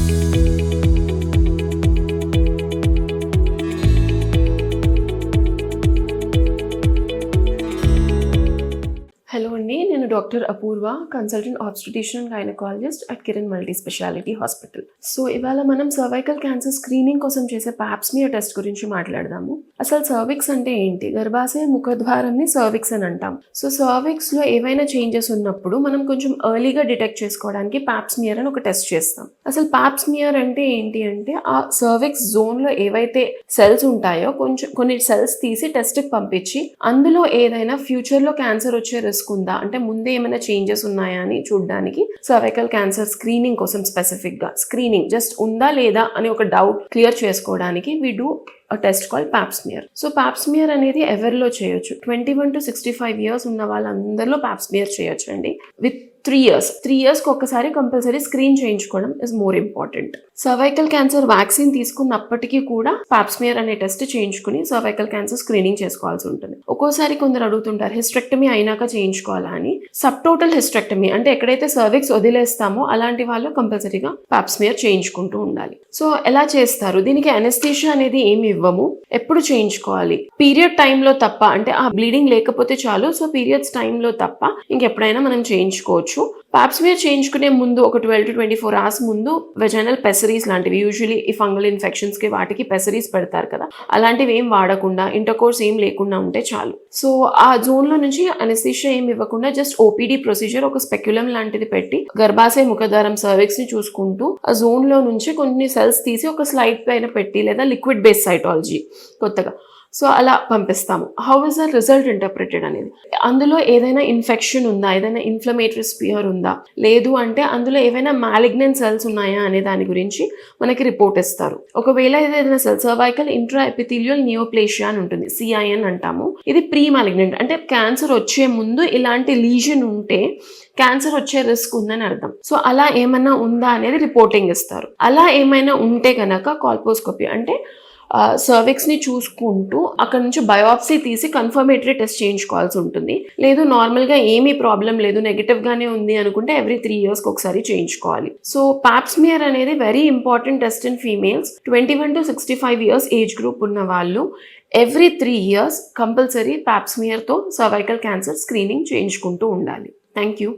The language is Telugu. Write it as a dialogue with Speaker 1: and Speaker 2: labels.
Speaker 1: హలో అండి, నేను doctor Apoorva, consultant obstetrician and gynaecologist at Kiran multi speciality hospital. So ఇవాళ మనం సర్వైకల్ క్యాన్సర్ స్క్రీనింగ్ కోసం చేసే పాప్స్మియర్ టెస్ట్ గురించి మాట్లాడదాము. అసలు సర్విక్స్ అంటే ఏంటి? గర్భాశయ ముఖద్వారాన్ని సర్విక్స్ అని అంటాం. సో సర్విక్స్ లో ఏవైనా చేంజెస్ ఉన్నప్పుడు మనం కొంచెం ఎర్లీగా డిటెక్ట్ చేసుకోవడానికి పాప్స్మియర్ అని ఒక టెస్ట్ చేస్తాం. అసలు పాప్స్మియర్ అంటే ఏంటి అంటే, ఆ సర్విక్స్ జోన్ లో ఏవైతే సెల్స్ ఉంటాయో కొన్ని సెల్స్ తీసి టెస్ట్ కి పంపించి అందులో ఏదైనా ఫ్యూచర్ లో క్యాన్సర్ వచ్చే రిస్క్ ఉందా, అంటే ముందే ఏమైనా చేంజెస్ ఉన్నాయా అని చూడడానికి సర్వైకల్ క్యాన్సర్ స్క్రీనింగ్ కోసం స్పెసిఫిక్ గా స్క్రీనింగ్ జస్ట్ ఉందా లేదా అని ఒక డౌట్ క్లియర్ చేసుకోవడానికి we do test call pap smear. So pap smear అనేది ఎవరిలో చేయొచ్చు? 21 to 65 years ఉన్న వాళ్ళందరిలో పాప్స్మియర్ చేయొచ్చు అండి. విత్ 3 years ఒక్కసారి కంపల్సరీ స్క్రీన్ చేయించుకోవడం is more important. Cervical cancer vaccine తీసుకున్నప్పటికీ కూడా పాప్స్మియర్ అనే టెస్ట్ చేయించుకుని సర్వైకల్ క్యాన్సర్ స్క్రీనింగ్ చేసుకోవాల్సి ఉంటుంది. ఒక్కోసారి కొందరు అడుగుతుంటారు, హిస్టెక్టమీ అయినాక చేయించుకోవాలా అని. సబ్ టోటల్ హిస్టెక్టమీ అంటే ఎక్కడైతే సర్విక్స్ వదిలేస్తామో అలాంటి వాళ్ళు కంపల్సరీగా పాప్స్మియర్ చేయించుకుంటూ ఉండాలి. సో ఎలా చేస్తారు? దీనికి అనెస్థీషియా అనేది ఏమి ఇవ్వము. ఎప్పుడు చేయించుకోవాలి? పీరియడ్ టైంలో తప్ప, అంటే ఆ బ్లీడింగ్ లేకపోతే చాలు. సో పీరియడ్స్ టైంలో తప్ప ఇంకెప్పుడైనా మనం చేయించుకోవచ్చు. పాప్స్మియర్ చేయించుకునే ముందు ఒక 12 to 24 hours ముందు వెజైనల్ పెసరీస్ లాంటివి, యూజువలీ ఈ ఫంగల్ ఇన్ఫెక్షన్స్ కి వాటికి పెసరీస్ పెడతారు కదా, అలాంటివి ఏం వాడకుండా ఇంటర్కోర్స్ ఏం లేకుండా ఉంటే చాలు. సో ఆ జోన్ లో నుంచి అనెస్థీషియా ఏం ఇవ్వకుండా జస్ట్ ఓపీడీ ప్రొసీజర్, ఒక స్పెక్యులం లాంటిది పెట్టి గర్భాశయ ముఖద్వారం సర్విక్స్ ని చూసుకుంటూ ఆ జోన్ లో నుంచి కొన్ని సెల్స్ తీసి ఒక స్లైడ్ పైన పెట్టి, లేదా లిక్విడ్ బేస్ సైటాలజీ కొత్తగా, సో అలా పంపిస్తాము. How is the result interpreted అనేది, అందులో ఏదైనా ఇన్ఫెక్షన్ ఉందా, ఏదైనా ఇన్ఫ్లమేటరీ స్పియర్ ఉందా, లేదు అంటే అందులో ఏవైనా మాలిగ్నెంట్ సెల్స్ ఉన్నాయా అనే దాని గురించి మనకి రిపోర్ట్ ఇస్తారు. ఒకవేళ ఏదైనా సెల్, సర్వైకల్ ఇంట్రా ఎపిథీలియల్ నియోప్లేషియా అని ఉంటుంది, CIN అంటాము. ఇది ప్రీ మాలిగ్నెంట్, అంటే క్యాన్సర్ వచ్చే ముందు ఇలాంటి లీజన్ ఉంటే క్యాన్సర్ వచ్చే రిస్క్ ఉందని అర్థం. సో అలా ఏమైనా ఉందా అనేది రిపోర్టింగ్ ఇస్తారు. అలా ఏమైనా ఉంటే కనుక కాల్పోస్కోపీ అంటే సర్విక్స్ ని చూసుకుంటూ అక్కడ నుంచి బయోప్సీ తీసి కన్ఫర్మేటరీ టెస్ట్ చేయించుకోవాల్సి ఉంటుంది. లేదు నార్మల్ గా ఏమీ ప్రాబ్లం లేదు, నెగటివ్ గానే ఉంది అనుకుంటే ఎవ్రీ 3 years ఒకసారి చేయించుకోవాలి. సో పాప్స్మియర్ అనేది very important test in females. 21 to 65 years age group ఉన్న వాళ్ళు ఎవ్రీ 3 years కంపల్సరీ పాప్స్మియర్ తో సర్వైకల్ క్యాన్సర్ స్క్రీనింగ్ చేయించుకుంటూ ఉండాలి. Thank you.